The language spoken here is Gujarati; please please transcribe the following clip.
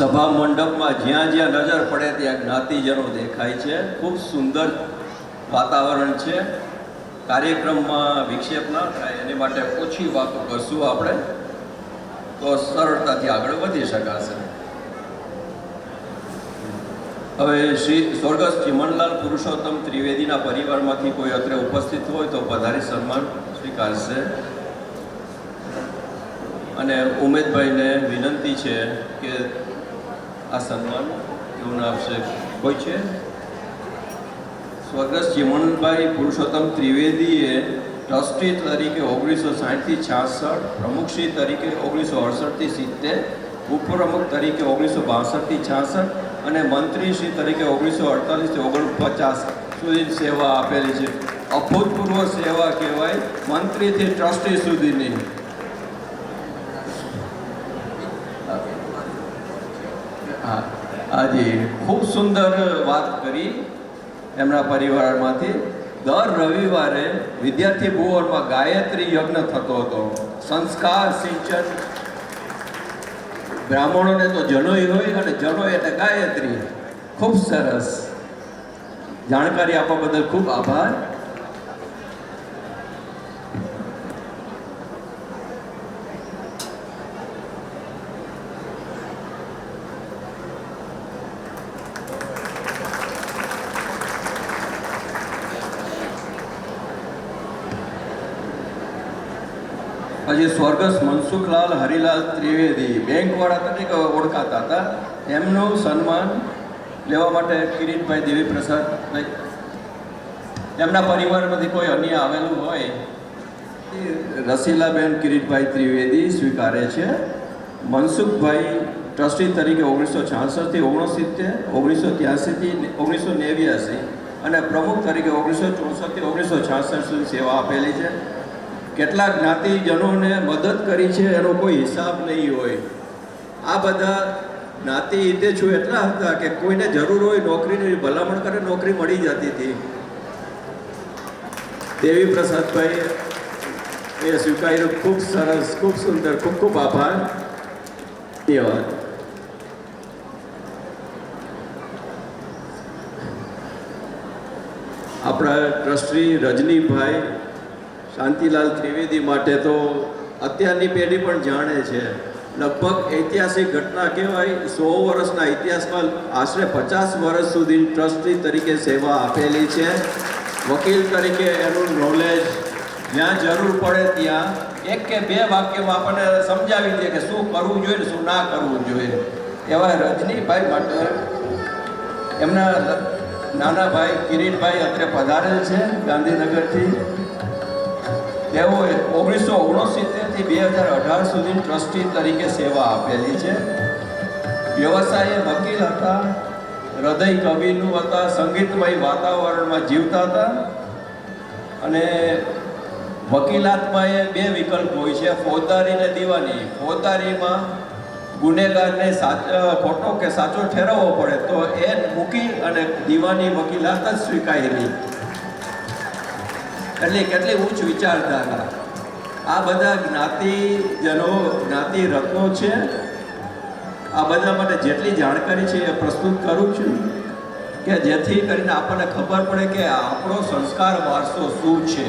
સભા મંડપમાં જ્યાં જ્યાં નજર પડે ત્યાં જ્ઞાતિજનો દેખાય છે. ખૂબ સુંદર વાતાવરણ છે. કાર્યક્રમમાં વિક્ષેપ ના થાય એની માટે ઓછી વાતો કરશું આપણે, તો સરળતાથી આગળ વધી શકાશે. હવે શ્રી સ્વર્ગસ્થ ચિમનલાલ પુરુષોત્તમ ત્રિવેદીના પરિવારમાંથી કોઈ અત્રે ઉપસ્થિત હોય તો પધારી સન્માન સ્વીકારશે. અને ઉમેદભાઈને વિનંતી છે કે આ સન્માન એવું આપશે. કોઈ છે? સ્વર્ગસ્થ ચિમનભાઈ પુરુષોત્તમ ત્રિવેદીએ ટ્રસ્ટી તરીકે 1960થી 66, પ્રમુખશ્રી તરીકે 1968થી 70, ઉપપ્રમુખ તરીકે 1962થી 66 અને મંત્રીશ્રી તરીકે 1948થી 49 સુધી સેવા આપેલી છે. અભૂતપૂર્વ સેવા કહેવાય, મંત્રીથી ટ્રસ્ટી સુધીની. હા, હાજી, ખૂબ સુંદર વાત કરી એમના પરિવારમાંથી. દર રવિવારે વિદ્યાર્થી ભુવનમાં ગાયત્રી યજ્ઞ થતો હતો. સંસ્કાર સિંચન, બ્રાહ્મણોને તો જનોઈ હોય અને જનોઈ એટલે ગાયત્રી. ખૂબ સરસ જાણકારી આપવા બદલ ખૂબ આભાર. પછી સ્વર્ગસ્થ મનસુખલાલ હરિલાલ ત્રિવેદી બેંકવાળા તરીકે ઓળખાતા હતા. એમનું સન્માન લેવા માટે કિરીટભાઈ દેવી પ્રસાદ, એમના પરિવારમાંથી કોઈ અન્ય આવેલું હોય રસીલાબેન કિરીટભાઈ ત્રિવેદી સ્વીકારે છે. મનસુખભાઈ ટ્રસ્ટી તરીકે 1966થી 69, 1983થી 1989 અને પ્રમુખ તરીકે 1964થી 1966 સુધી સેવા આપેલી છે. કેટલાક જ્ઞાતિજનોને મદદ કરી છે એનો કોઈ હિસાબ નહીં હોય. આ બધા જ્ઞાતિ હિતેચ્છુ એટલા હતા કે કોઈને જરૂર હોય નોકરીની ભલામણ કરે, નોકરી મળી જતી હતી. દેવી પ્રસાદભાઈ એ સ્વીકાર્યું. ખૂબ સરસ, ખૂબ સુંદર, ખૂબ ખૂબ આભાર. ધન્યવાદ. આપણા ટ્રસ્ટી રજનીભાઈ શાંતિલાલ ત્રિવેદી માટે તો અત્યારની પેઢી પણ જાણે છે. લગભગ ઐતિહાસિક ઘટના કહેવાય. 100 વર્ષના ઇતિહાસમાં આશરે 50 વર્ષ સુધી ટ્રસ્ટી તરીકે સેવા આપેલી છે. વકીલ તરીકે એનું નોલેજ જ્યાં જરૂર પડે ત્યાં 1 કે 2 વાક્યમાં આપણને સમજાવી દે કે શું કરવું જોઈએ ને શું ના કરવું જોઈએ. એવા રજનીભાઈ માટે એમના નાના ભાઈ કિરીટભાઈ અત્રે પધારેલ છે ગાંધીનગરથી. તેઓએ 1969થી 2018 સુધી ટ્રસ્ટી તરીકે સેવા આપેલી છે. વ્યવસાયે વકીલ હતા, હૃદય કવિનું હતા, સંગીતમય વાતાવરણમાં જીવતા હતા. અને વકીલાતમાં એ 2 વિકલ્પ હોય છે, ફોજદારી અને દીવાની. ફોજદારીમાં ગુનેગારને ખોટો કે સાચો ઠેરવવો પડે તો એ મૂકી અને દીવાની વકીલાત જ સ્વીકારેલી. એટલે કેટલી ઉચ્ચ વિચારધારા. આ બધા જ્ઞાતિજનો, જ્ઞાતિ રત્નો છે. આ બધા માટે જેટલી જાણકારી છે એ પ્રસ્તુત કરું છું કે જેથી કરીને આપણને ખબર પડે કે આપણો સંસ્કાર વારસો શું છે.